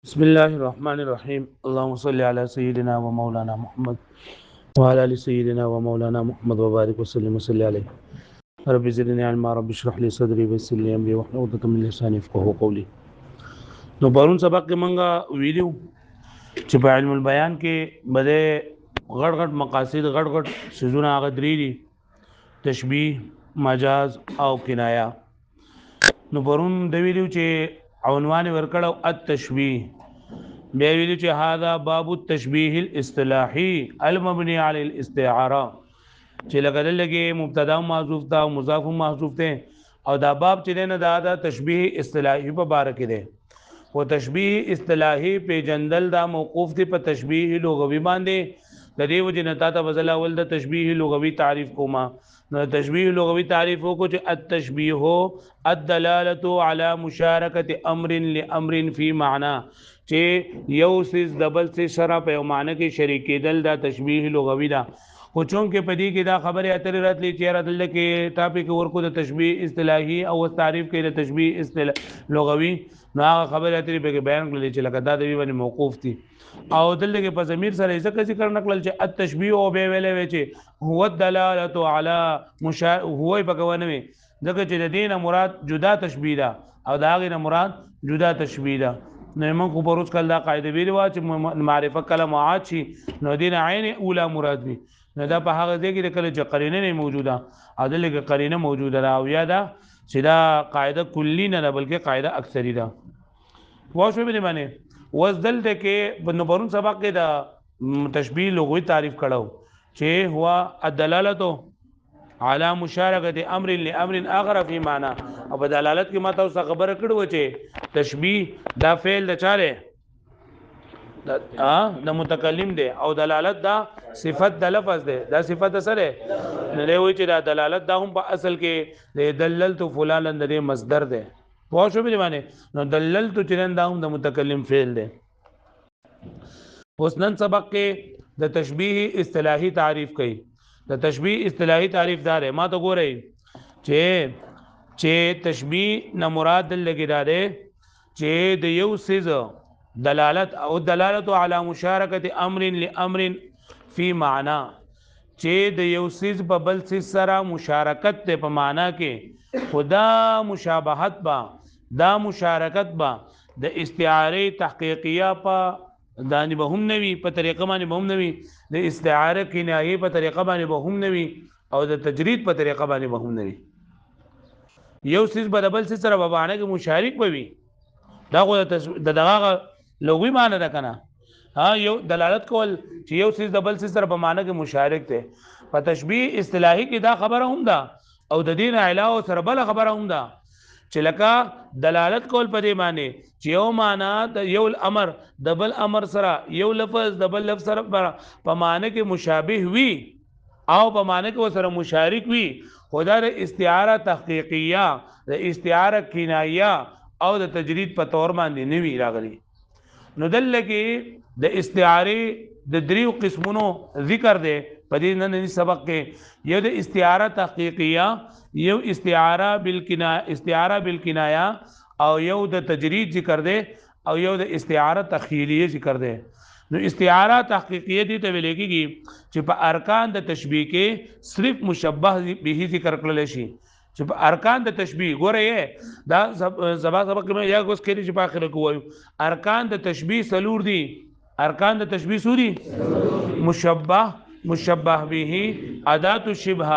بسم الله الرحمن الرحيم اللهم صل على سيدنا ومولانا محمد وعلى ال سيدنا ومولانا محمد وبارك وسلم وصل عليه رب زدني علما رب اشرح لي صدري ويسر لي امري واحلل عقدة من لساني يفقهوا قولي. نو پرون سبق کې منګه ویډیو چې په علم البيان کې بده غړ غړ مقاصد غړ غړ سيزونه هغه درې دي: تشبيه، مجاز او کنایه. نو پرون د ویډیو چې عنوان ورکړو التشبيه، بیا ویلو چې هاذا باب التشبيه الاصطلاحي المبني على الاستعاره، چې لګل مبتدا محذوف تا او مضاف محذوف ته، او دا باب چې نه دا تشبيه اصطلاحي په باره کې ده. او تشبيه اصطلاحي په جندل دا موقوف دي په تشبيه لغوي باندې. د دې وجه نه تا ته وزلا ول د تشبيه لغوي تعریف کوما. نو تشبيه لغوي تعریف کو چې التشبيه الدلاله على مشارکه امر لامر في معنى، چې یو سیس دبل سیس سره په معنی کې شریکېدل دا تشبيه لغوي ده. خو چون کې پدې کې دا خبره اترې راتلې چې راتل کې ټاپک ورکو د تشبيه اصطلاحي او تعریف کې د تشبيه اصطلاح لغوي، نو هغه خبره اترې به بیان کړل چې لکه دا د وی باندې موقوف دي. او دلته کې په ضمیر سره ذکر نکړل چې التشبيه او به ویلې چې هو الدلاله على هو بګونوي، ځکه چې د دینه مراد جدا تشبيه ده او دا غیر مراد جدا تشبيه ده. نو موږ خو پروز کله دا قاعده ویلو چې معرفه کلمه عاد شي نو دین عین اوله مراد وي. نو دا په هغه ځای کې کله چې قرینه نه موجوده او دلته قرینه موجوده را او یا دا چې دا قاعده کلی نه بلکې قاعده اکثری ده. واښو به معنی وزدل ته کې بنورون سبق کې دا تشبيه لغوي تعریف کړو چې هو الدلاله على مشارکه امر لامر اخر في معنى، او په دلالت کې ماته اوس خبره کړو چې تشبيه دا فعل د چاره د متکلم دی او دلالت دا صفت د لفظ دی. دا صفت سره نه وی چې دا دلالت دا هم په اصل کې دللت فلان د مصدر دی. واښو به معنی نو دللت چرند دا هم د متکلم فعل دی. اوس نن سبق کې د تشبيه اصطلاحي تعریف کړي. د تشبيه اصطلاحي تعریف دار ما ته ګورئ چې تشبيه نه مراد لګی دار چې د یو سیز دلالت او دلالت على مشارکه امر لامر في معنى، چې د یو سیز په بل سیز سره مشارکت ته په معنا کې خدا مشابهت با دا مشارکت با د استعاره تحقیقیه په دانی به هم نوي په طریقه باندې به هم نوي، د استعاره کنایه په طریقه باندې به هم نوي، او د تجرید په طریقه باندې به هم نوي. یو سیس په دبل سیس سره په باندې کې مشارک بوي، دا خو د دغه لغوي معنی ده کنه. یو دلالت کول چې یو سیس دبل سیس سره په معنی کې مشارک ته. په تشبيه اصطلاحي کې دا خبره هم ده او د دین علاوه سره بل خبره هم ده چې لکه دلالت کول په دې معنی چې یو معنا د یو امر د بل امر سره یو لفظ د بل لفظ سره په معنی کې مشابه وي او په معنی کې سره مشارک وي، خدا د استعاره تحقیقیه د استعاره کنایه او د تجرید په تور باندې نوي راغلي. نو دلته د استعاره د دریو قسمونو ذکر دی په دې نن سبق کې. یو د استعاره تحقیقیه، یو استعاره بالکنایه او یو د تجرید ذکر دی او یو د استعاره تخیلیه ذکر دی. نو استعاره تحقیقیه دي ته ویل کېږي چې په ارکان د تشبیه کې صرف مشبه به ذکر کړل شي. چې په ارکان د تشبیه ګوره دا سبق کې یا کوس کې چې په اخر کې وایو ارکان د تشبیه سلور دي. ارکان د تشبیه سوري مشبه، مشبه به، ادات الشبه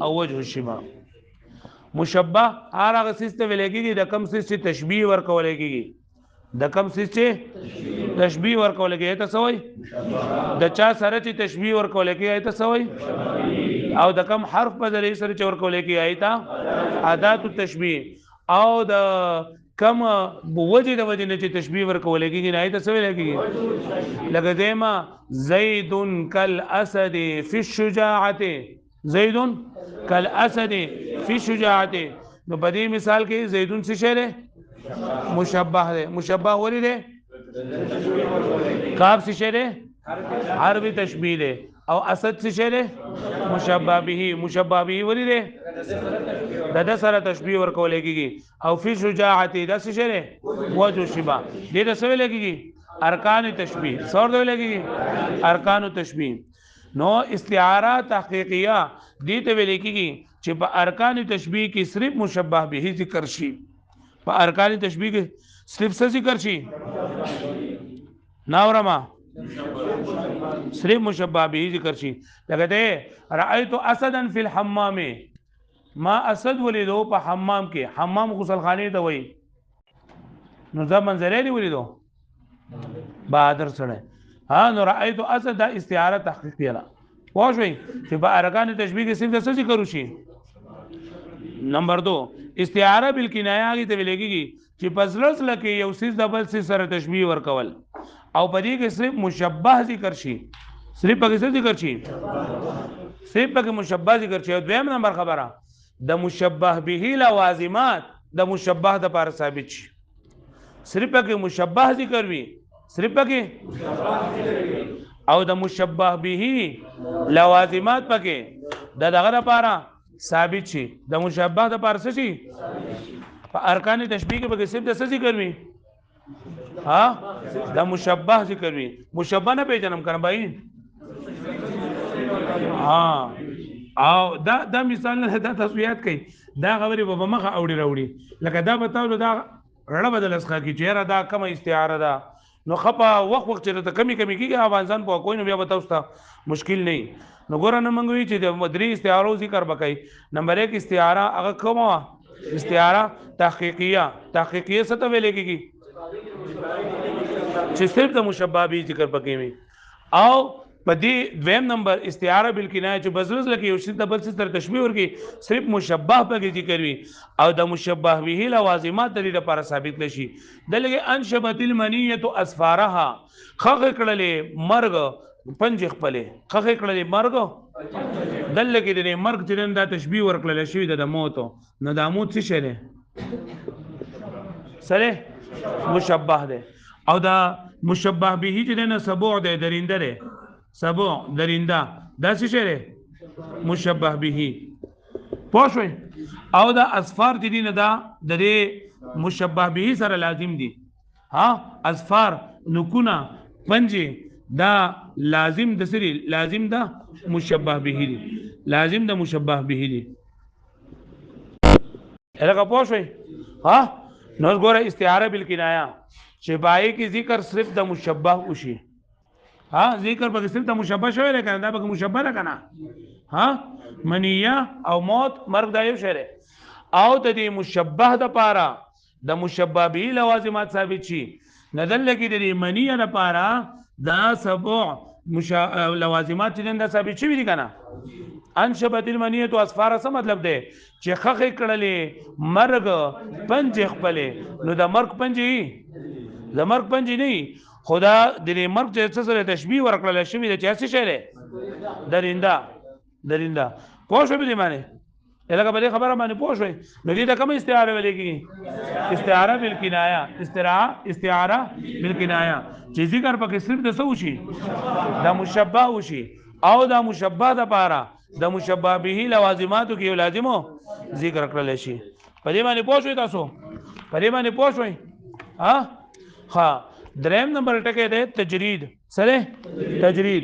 او وجه الشبه. مشبه هغه سیسته ویل کېږي د کم سیس چې تشبیه ورکول کېږي، د کم سیس چې تشبیه ورکول کېږي ته سوې د چا سره چې تشبیه ورکول کېږي ته سوې، او د کم حرف په ذریعہ سره چې ورکول کېږي ایت ادات التشبیه، او د کم بوجه د وجه نه چې تشبیه ورکول کېږي نه ایت سوې لګي. لکه دیما زید کالاسد فی الشجاعه، زید کالاسد فی الشجاعه. نو په دې مثال کې زیدون څه شی دی؟ مشبه دی. مشبه ولې دی؟ کاف څه شی دی؟ عربي تشبیه دی. او اسد څه شی دی؟ مشبه به. مشبه به ولې دی؟ د سره تشبیه ورکول کېږي. او فی شجاعت د څه شی دی؟ وجه شبه. دې د څه ویل کېږي؟ ارکان تشبیه سور دی لګي ارکان تشبیه. نو استعاره تحقیقیه دي ته ویل کېږي چې په ارکان تشبیه کې صرف مشبه به ذکر شي. په ارکان تشبیه کې صرف څه ذکر شي؟ ناورما صرف مشبه به ذکر شي. لکه ته رأيت اسدا فی الحمام، ما اسد ولیدو په حمام کې. حمام غسل خانه ته وایي. نو دا منظره دی ولیدو بہادر سره. ها نو رأيت اسد دا استعاره تحقیقیه ده. واښوي چې په ارکان تشبیه کې صرف څه ذکر وشي. نمبر 2 استعاره بالکنایه هغه ته ویل کېږي چې پسلس لکه یو سیس د بل سیس سره تشبیه ورکول او په دې کې صرف مشبه ذکر شي. صرف پکې څه ذکر شي؟ صرف پکې مشبه ذکر شي. او دویم نمبر خبره د مشبه به لوازمات د مشبه د پر ثابت شي. صرف پکې مشبه ذکر وي، صرف پکې او د مشبه به لوازمات پکې د دغه لپاره ثابت شي. د مشبه د پر څه شي؟ په ارکان تشبیه کې پکې صرف د څه ذکر وي؟ ها د مشبه ذکر وي. مشبه نه پیژنم کنه بھائی. ها او دا مثال نه دا تسویات کوي. دا خبرې په مخه اوړي راوړي. لکه دا بتاو دا رړه بدل اسخه کی چیرې دا کومه استعاره ده. نو خپه وخت چې ته کمی کیږي افغانستان په کوی نو بیا بتاو ستا مشکل نه. نو ګور نه منګوي چې د مدري استعاره ذکر وکړي. نمبر 1 استعاره هغه کومه استعاره تحقیقیه. تحقیقیه څه ته ویل کېږي؟ چې صرف د مشبه به ذکر پکې وي. او په دې دویم نمبر استعاره بالکنایه چې بزرز لکه یو شی د بل سره تشبیه ورکی صرف مشبه پکې ذکر وي او د مشبه به لوازمات د لپاره ثابت نشي. دلته انشبت المنیه اسفارها خغ کړلې مرګ پنځ خپلې خغ کړلې مرګ دلته کې د مرګ چې دا تشبیه ورکړل شي د موت. نو د موت څه شي سره مشبه ده. او دا مشبه به چې نه سبوع ده درینده ده. سبوع درینده دا څه شي مشبه به. پوه شئ. او دا اسفار دي نه دا د مشبه به سره لازم دي. ها اسفار نکونه پنځه دا لازم د سری لازم دا مشبه به دي. لازم د مشبه به دي. الګه پوه شئ. ها نو ګوره استعاره بالکنایه چې پای کې ذکر صرف د مشبه وشي. ها ذکر په صرف د مشبه شوی لکه دا به مشبه نه کنه. ها منیه او موت مرګ دا یو شی او د دې مشبه د پاره د مشبه به لوازمات ثابت شي. ندل کې د منیه د پاره دا سبع لوازمات چې دا ثابت شي دي کنه. انشبت المنیه تو اسفار څه مطلب دی چې خخې کړلې مرګ پنځ خپلې. نو د مرګ پنځه د مرګ پنځه نه خدا د مرګ چې سره تشبیه ورکړل شوی د چا څه شی درینده درینده. پوه شو به دې معنی الګه په دې خبره باندې پوه شو. نو دې د کوم استعاره ویل کېږي؟ استعاره بالکنایه. استعاره بالکنایه چې ذکر پکې صرف د څه وشي د مشبه وشي او د مشبه د پاره د مشبه به لوازماتو کې لازمو ذکر کړل شي. په دې باندې پوه شئ تاسو. په دې باندې پوه شئ. ها دریم نمبر ټکی دی تجرید. سره تجرید.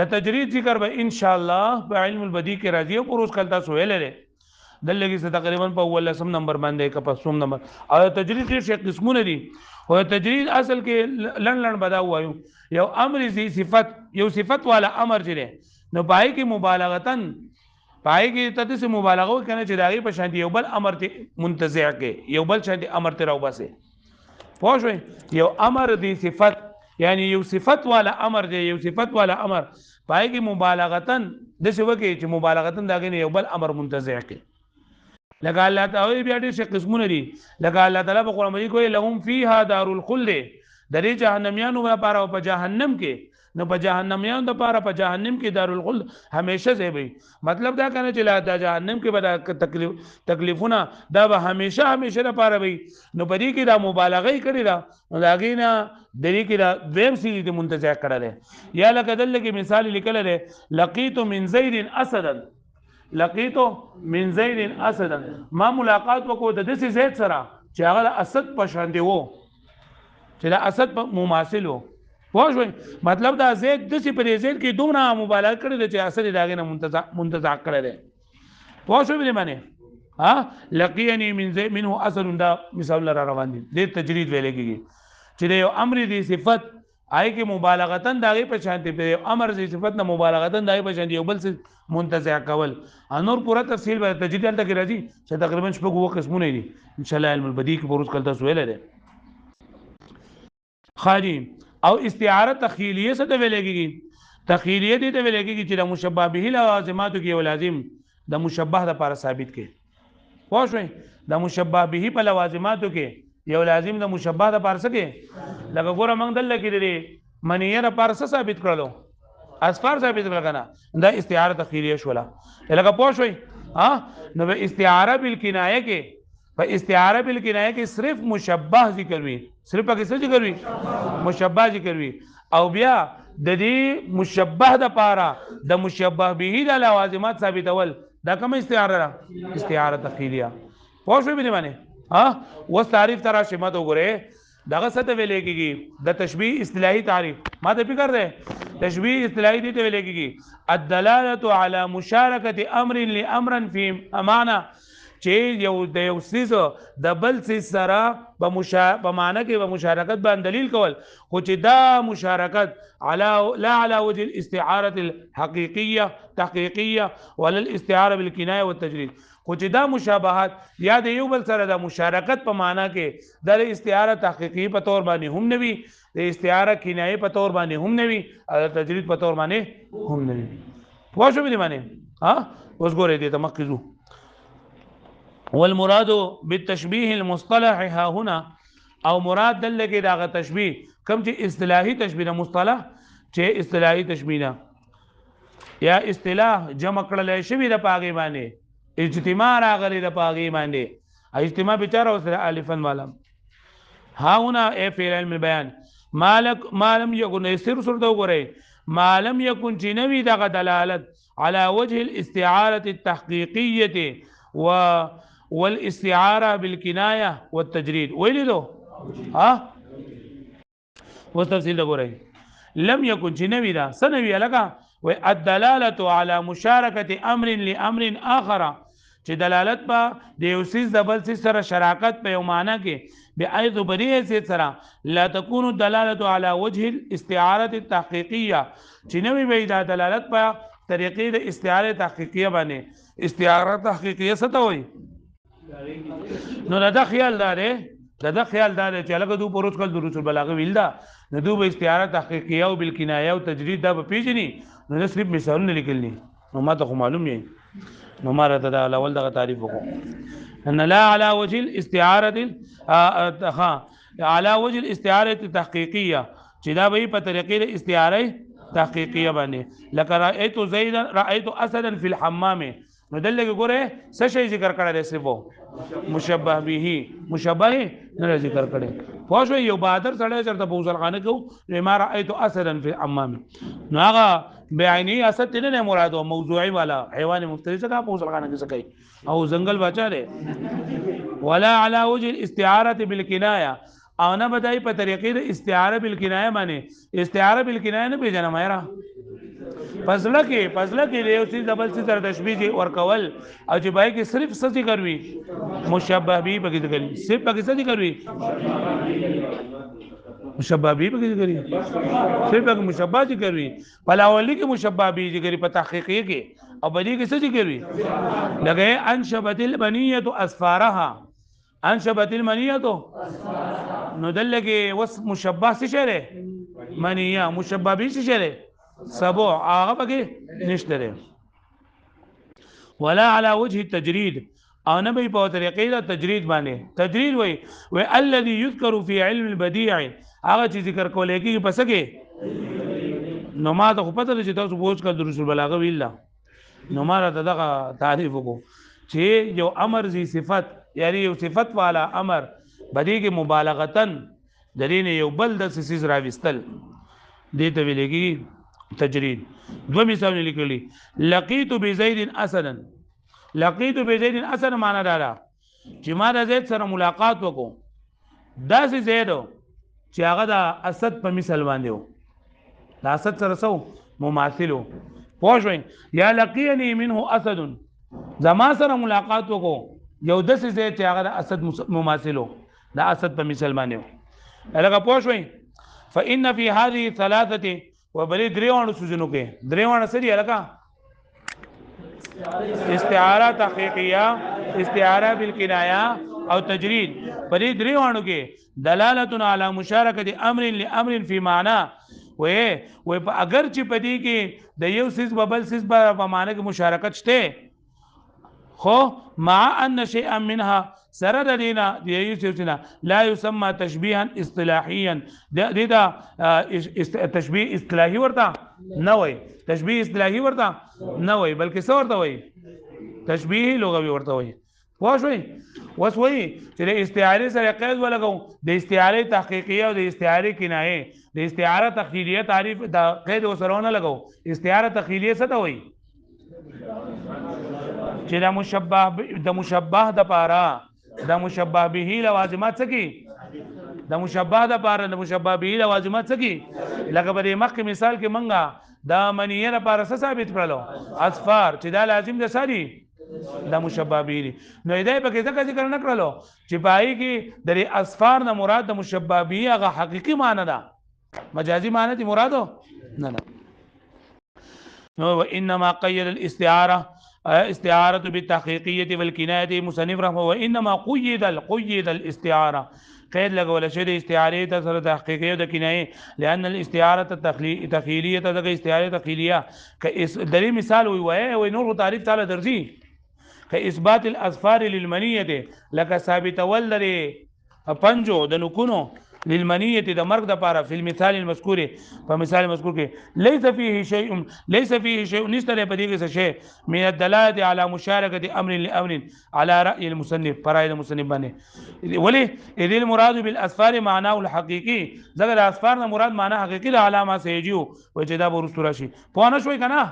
د تجرید ذکر به ان شاء الله په علم البدیع کې راځي او پروز کله تاسو ویلې دلته کې تقریبا په اول سم نمبر باندې کا په سوم نمبر. او تجرید کې څه قسمونه دي؟ او تجرید اصل کې لن بدا وایو یو امر زی صفت یو صفت والا امر جره نو پای کې مبالغتن پای کې تدې مبالغه کنه چې داغي په شان یو بل امر ته منتزع کې یو بل شان امر ته راو باسه. پوه شئ. یو امر دی صفت یعنی یو صفت والا امر دی یو صفت والا امر پای کې مبالغتن د څه وکي چې مبالغتن داغي یو بل امر منتزع کې. لکه الله تعالی بیا دې څه قسمونه دي. لکه الله تعالی په قرآن مجید کوي لهم فیها دار الخلد درې جهنميانو لپاره په جهنم کې. نو په جهنميانو لپاره په جهنم کې دار الخلد همیشه ځای وي. مطلب دا کنه چې لا جهنم کې به تکلیفونه دا به همیشه لپاره وي. نو په دې کې دا مبالغه کړی دا دا غینا درې کې دا دویم سری دې منتزع کړل. یا لکه دلته کې مثال لیکل دی لقیت من زید اسدا. لقیت من زید اسدا ما ملاقات وکړو د دې زید سره چې هغه اسد په شان دی وو چې دا اسد په مماثل وو. پوه شئ مطلب دا زید د سی پر زید کې دومره مبالغه کړی چې اثر داغه نه منتزع کړی دی پوه شئ به معنی ها لقینی من زید منه اثر دا مثال را روان دي د تجرید ویل کېږي چې یو امر دی صفت آی کې مبالغتن داغه په شانتي په امر دی صفت نه مبالغتن داغه په شانتي یو بل څه منتزع کول انور پورا تفصیل به تجرید تل کې راځي چې تقریبا شپږ وو قسمونه دي ان شاء الله علم البدیع کې پروز کول تاسو ویل دي خالی او استعاره تخیلیه څه ته ویل کېږي تخیلیه دي ته ویل کېږي چې د مشبہ به لازماتو کې یو لازم د مشبہ لپاره ثابت کې پوه شئ د مشبہ به په لوازماتو کې یو لازم د مشبہ د پارسه کې لکه ګوره موږ دلته کې دې منیه د پارسه ثابت کړلو اسفار ثابت کړل کنه دا استعاره تخیلیه شولا لکه پوه شئ نو به استعاره بالکنایه کې په استعاره بالکنایه کې صرف مشبہ ذکر وي صرف پکې څه ذکر وي مشبہ ذکر وي او بیا د دې مشبہ د پاره د مشبہ به د لوازمات ثابتول دا کوم استعاره تخیلیه پوه شئ به معنی وس تعریف ترا شمت وګوره دغه څه ویل کېږي د تشبیه اصطلاحي تعریف ما ته فکر ده تشبیه اصطلاحي دي ته ویل کېږي الدلاله على مشارکه امر لامر فی امانه چې یو د یو سیز د بل سیز سره په معنی کې په مشارکت باندې دلیل کول خو چې دا مشارکت لا على وجه الاستعاره الحقيقيه تحقيقيه ولا الاستعاره بالكنايه والتجريد خو چې دا مشابهات یا د یو بل سره د مشارکت په معنا کې د استعاره تحقیقی په تور باندې هم نوي د استعاره کنایه په تور باندې هم نوي او تجرید په تور باندې هم نوي پوه شو به معنی اوس ګورئ دې تمخذو والمراد بالتشبيه المصطلح ها هنا او مراد دل کې دا تشبيه کوم چې اصطلاحي تشبيه مصطلح چې اصطلاحي تشبيه یا اصطلاح جمع کړل شوی د پاګې باندې اجتماع راغلی د پاګې باندې اجتماع بچاره سره الفن والا ها هنا اي فعل علم البيان ما لم يكن يسر سر دو غره ما لم يكن جنوي دغه دلالت على وجه الاستعاره التحقيقيه والاستعاره بالكنايه والتجريد ويلدو وتفصيل غره لم يكن جنوي دا سنوي لگا والدلاله على مشاركه امر لامر اخر چې دلالت په د یو سیس د بل سیس سره شراکت په یو معنا کې به ايضا بریه سیس سره لا تكون الدلاله على وجه الاستعاره التحقيقيه چې نوې وي دا دلالت په طریقې د استعاره تحقیقیه باندې استعاره تحقیقیه څه ته وایي نو دا خیال دار دا خیال دار چې لکه دو پروت کول د رسول بلاغه ویل دا نو دو به استعاره تحقیقیه او بالکنایه او تجرید دا به پیژني نو صرف مثالونه لیکلني نو ما ته معلوم یې نو ماره ته دا اول دغه تعریف وکړو ان لا على وجه الاستعاره على وجه الاستعاره التحقيقيه چې دا به په طریقې د استعاره تحقیقیه باندې لکه رايت زيد رايت اسدا في الحمام نو دلته ګوره څه شی ذکر کړی دی صرف مشبہ به مشبہ نه ذکر کړی پوه شو یو بادر سره چرته په وزلخانه کې ما رايت اسدا في الحمام نو هغه بعینی اسد نه مراد او موضوعي والا حیوان مفترس کا په وزلخانه کې سکی او زنګل بچا دی ولا على وجه الاستعاره بالکنایه او نه بدای په طریقې د استعاره بالکنایه باندې استعاره بالکنایه نه پیژنم یاره فضله کې یو څه دبل څه تر تشبیه ورکول او چې بای کې صرف څه کوي مشبہ به پکې کوي صرف پکې څه کوي مشبہ به پکې کوي صرف پکې مشبہ چې کوي پلاولی کې مشبہ به چې کوي په تحقیقی کې او بدی کې څه کوي لکه انشبت المنیه اسفارها انشبت المنیه نو دلته وس مشبہ څه شره منیه مشبہ به څه شره سبو هغه پکې نشته ده ولا على وجه التجريد او نه به په طریقې د تجرید باندې تجرید وای الذي يذكر في علم البديع هغه چې ذکر کولای کېږي پس کې نو ما ته پته چې تاسو بوج کړ رسول بلاغه ویلا نو ما را دغه تعریف وکړو چې یو امر زی صفت یعنی یو صفت والا امر بدی کې مبالغتن درین یو بل د سیس راوستل دې ته ویل کېږي تجرید دو مثال لیکلی لقیت بزید اسدا لقیت بزید اسدا معنا دا چې ما د زید سره ملاقات وکړو دا سي زید چې هغه د اسد په مثال باندې د اسد سره سو مماثلو پوه شئ یا لقینی منه اسد زما سره ملاقات وکړو یو داسې ځای چې هغه د اسد مماثلو د اسد په مثال باندې هغه پوه شئ فإن في هذه ثلاثه وبلی دریوانو سوزنو کې دریوانه سری لکه استعاره تحقیقیه استعاره بالکنایه او تجرید بلی دریوانو کې دلالت علی مشارکه امر لامر فی معنی و اگر چې پدې کې د یو سیس ببل سیس په معنی کې مشارکت شته خو مع ان شيئا منها سره دینا یو سیسنا لا يسمى تشبيها اصطلاحيا دا تشبيه اصطلاحي ورته نه وای تشبيه اصطلاحي ورته نه وای بلکې څه ورته وای تشبيه لغوي ورته وای واښوي وسوي چې د استعاره سره قید ولګو د استعاره تحقیقیه او د استعاره کنایه د استعاره تخیلیه تعریف د قید وسرونه لګو استعاره تخیلیه څه ته وایي چې د مشبه د پاره د مشبه به لوازمات څه کی د مشبه د پاره د مشبه به لوازمات څه کی لکه په مخکې مثال کې منګه د منیه لپاره څه ثابت کړلو اصفار چې دا لازم د ساري د مشبه به نو دې په کې څه ذکر نه کړلو چې پای کې د اصفار نه مراد د مشبه به هغه حقيقي معنی ده مجازي معنی دي مرادو نه نو انما قيد الاستعاره استعاره بالتحقيقيه والكنايه مصنف رحمه وانما قيد الاستعاره قید لګول شوی د استعاره ته سره تحقیقي او د کنایه لئن الاستعاره التخیلیه ته د استعاره تخیلیه ک دلی مثال وي نور تعریف تعالی درځي ک اثبات الاظفار للمنيه لك ثابت ولري پنجو د نکونو للمنيه د مرګ د پاره په مثال المذکور په مثال مذکور کې ليس فيه شيء نستله په دې کې څه شی من الدلاله على مشاركه امر لامر على راي المصنف فرای المصنف باندې ولی اذ المراد بالاصفار معناه الحقيقي ذکر اصفار نه مراد معنی حقيقي د علامه سيجو وجدا ورستو راشي په نه شوي کنه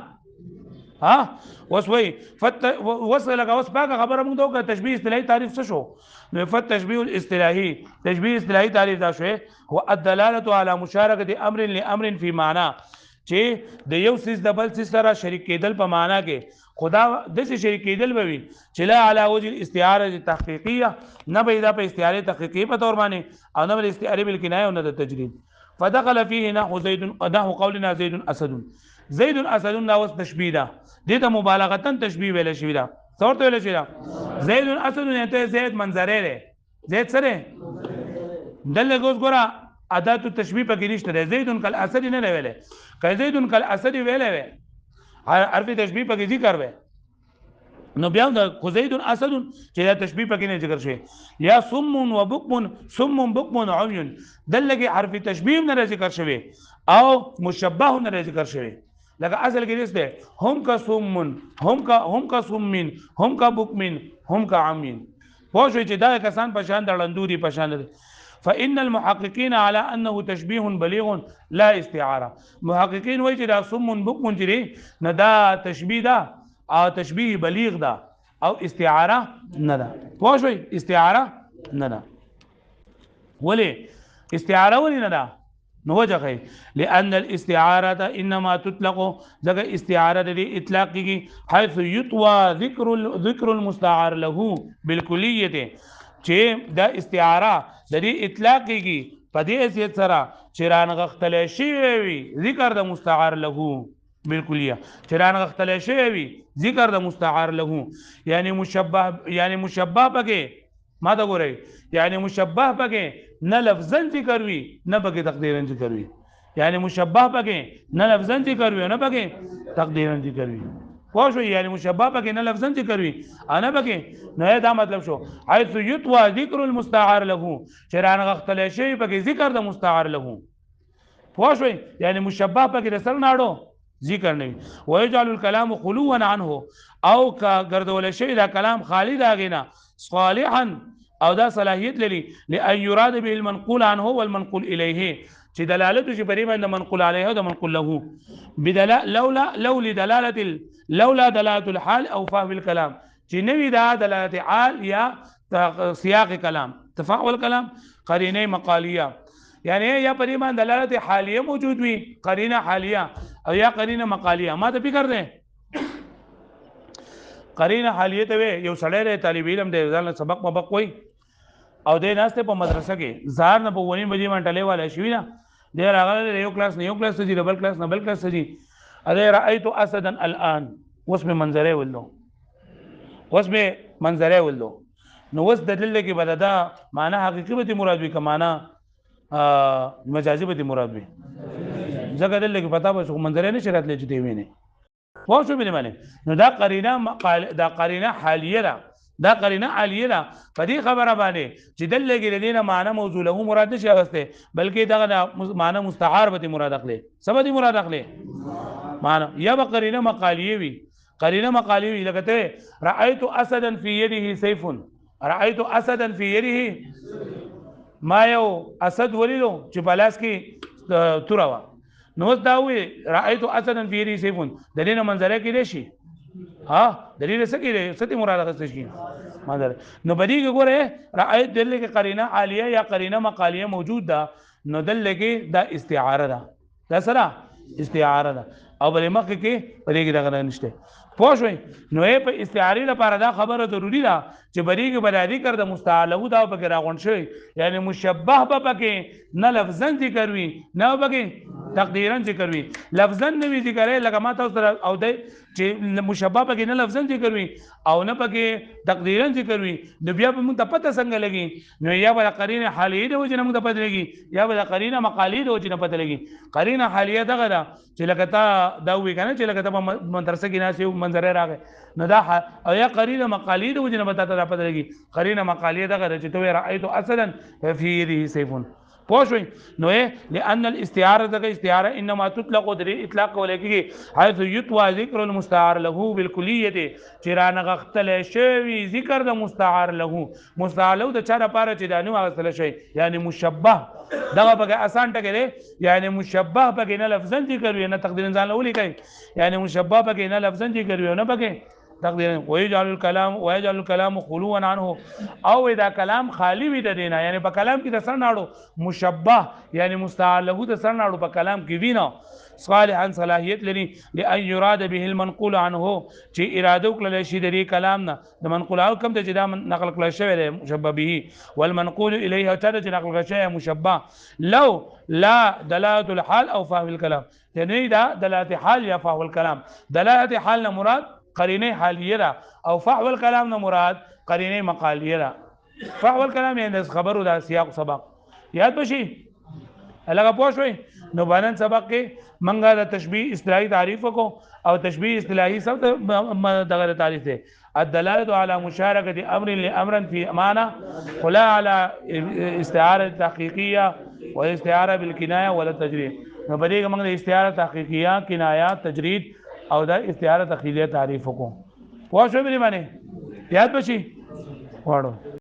ها وسوي وصل لك وسباق خبره موږ دوه تشبيه اصطلاحي تعریف څه شو نو تشبيه الاصطلاحي تشبيه اصطلاحي تعریف دا شوی هو الدلاله على مشاركه امر لامر في معنى چې د یو سیس د بل سیس سره شریک کېدل په معنا کې خدا د څه شریک کېدل به وي چې لا علی وجه الاستعاره التحقیقیه نه به دا په استعاره تحقیقی په تور باندې او نه به استعاره بالکنایه او نه د تجرید فدخل فيه نحو زید نحو قولنا زید اسد دا وس تشبیه ده دې ته مبالغه تشبیه ویل شوی ده څورته ویل شوی ده زید اسد نه ته زید منظره ده زید سره دلته ګورا ادات التشبیه پکې نشته ده زید کل اسد نه ویلې کله زید کل اسد ویلې حرف تشبیه پکې ذکر وې نو بیا د زید اسد چې دا تشبیه پکې نه ذکر شوی یا صم بكم عمي دلته حرف تشبیه نه ذکر شوی او مشبه نه ذکر شوی لکه اصل کې رسته هم کا صم هم کا صم هم کا بكم هم کا عمي پوه شو چې دا کسان په شان دړندوري په شان فإن المحققين على أنه تشبيه بليغ لا استعارة محققين وایي چې دا صم بكم چې نه دا تشبيه ده او تشبيه بلیغ ده او استعاره نه ده پوه شئ استعاره نه ده ولی استعاره ولی نه ده نو وجه لأن الاستعاره انما تطلق ځکه استعاره د اطلاق کیږي حيث يطوى ذکر المستعار له بالکلیه چې دا استعاره د دې اطلاق کیږي په دې حیثیت سره چې رانغختل شي وي ذکر د مستعار له بالکلیه چې رانغختل شي وي ذکر د مستعار له یعنی مشبه پکې ما دا ګورئ یعنی مشبه پکې نه لفظا ذکر وي نه پکې تقدیرا ذکر وي یعنی مشبه پکې نه لفظا ذکر وي نه پکې تقدیرا ذکر وي پوه شو یعنی مشبه پکې نه لفظا ذکر وي انا پکې نه دا مطلب شو حيث يطوى ذکر المستعار له چې رانغختل شي پکې ذکر د مستعار له پوه شو یعنی مشبه پکې رسل ناړو ذکر نه ويجعل الكلام خلوا عنه او کا ګرځول شي دا کلام خالی دا غینا صالحا او دا صلاحیت لري لأن يراد به المنقول عنه والمنقول اليه چې دلالت شي پرې باندې منقول عليه او منقول له لولا دلاله الحال او فهم الكلام چې نوی دا دلالت حال یا سیاق کلام تفاعل کلام قرینه مقالیه یعنی یا په دې باندې دلالت حالیه موجود وي قرینه حالیه او یا قرینه مقالیه ما ته فکر ده قرینه حالیه ته یو سړی طالب علم دی ځان سبق مبق وای او د ناسته په مدرسه کې زار نه په ونی بجې منټلې والا شوی نه د راغله یو کلاس نه یو کلاس ته ډبل کلاس نه بل کلاس ته دي اده رايت اسدا الان واسمه منظره ولو واسمه منظره ولو نو وس د دل کې بددا معنا حقيقي به مراد وي کمانا مجازي به مراد وي ځکه دل کې پتا به منظره نه شرط لچ دی ویني واو شو به معنی نو دا قرینه حالیه ده دا قرینه عالیه ده په دې خبره باندې چې دل کې لدينا معنی موضوع له مراد نشي اغسته بلکې دا معنی مستعار به مراد اخلي سبب دي مراد اخلي معنی یا قرینه مقالیه وي قرینه مقالیه وي لکه ته رايت اسدا في يده سيف رايت اسدا في يده ما یو اسد ولیدو چې بلاس کې توروا نو دا وی رايت اسدا في يده سيف دلیل منظره کې دي شي ها دلیل څه کې ستې مراد اخستې شي منظر نو بدی کې ګوره رايت دل کې قرینه عالیه یا قرینه مقالیه موجود ده نو دل کې دا استعاره ده دا سره استعاره ده او بل مخ کې پرې کې دغه نشته پوه شئ نو په استعاری لپاره دا خبره ضروری ده چې بری کې بلادي کړ د مستعلو دا پکې راغون شي یعنی مشبه به پکې نه لفظاً ذکر وي نه پکې تقدیرا ذکر وي لفظاً نه وي ذکر لکه ما تاسو او د چې مشبه پکې نه لفظاً ذکر وي او نه پکې تقدیرا ذکر وي نو بیا به موږ ته پته څنګه لګي نو یا به قرینه حالیه د وجه نه موږ ته پته لګي یا به قرینه مقالیه د وجه نه پته لګي قرینه حالیه دغه ده چې لکه دا وی کنه چې لکه ته مدرسه کې ناس یو منظره راغی نو دا او یا قرینه مقالیه د وجه نه پته پته لګي قرینه مقالیه دغه چې تو رايت اسدا في يده سيف پوښوي نو لان الاستعاره دغه استعاره انما تطلق در اطلاق ولکه حيث يطوى ذکر المستعار له بالكليه چران غختل شوی ذکر د مستعار له مستعار له د چا لپاره چې دانو غختل شي یعنی مشبه دغه بګه آسان ټکی دی یعنی مشبه بګه نه لفظاً ذکر وي نه تقدیر ځان لولي کوي یعنی مشبه بګه نه لفظاً ذکر وي نه بګه تقدیر ويجعل الكلام خلوا عنه او اذا كلام خالی وي د دینه یعنی په کلام کې د سر ناړو مشبه یعنی مستعار له د سر ناړو په کلام کې وینا صالحا صلاحیت لري لئن يراد به المنقول عنه چې اراده وکړل شي د دې کلام نه د منقول او کوم ته چې دا نقل کړل شوی دی مشبه به والمنقول الیه او چې نقل کړل شوی مشبه لو لا دلاله الحال او فهم الكلام یعنی دا دلاله حال یا فهم الكلام دلاله حال نه مراد قرینه حالیه را او فحو الكلام نه مراد قرینه مقالیه را فحو الكلام یعنی خبرو دا سیاق سبق یاد بشي الګه پوښوي نو باندې سبق کې منګه د تشبیه اصطلاحي تعریف کو او تشبیه اصطلاحي سب دغه تعریف ده الدلاله على مشاركه امر لامر في معنى ولا على استعاره تحقيقيه واستعاره بالكنايه ولا التجريد نو بده موږ د استعاره تحقيقيه کنایه تجرید او دا استعاره تخیلیه تعریف کو پوه شو به معنی یاد بشي واړو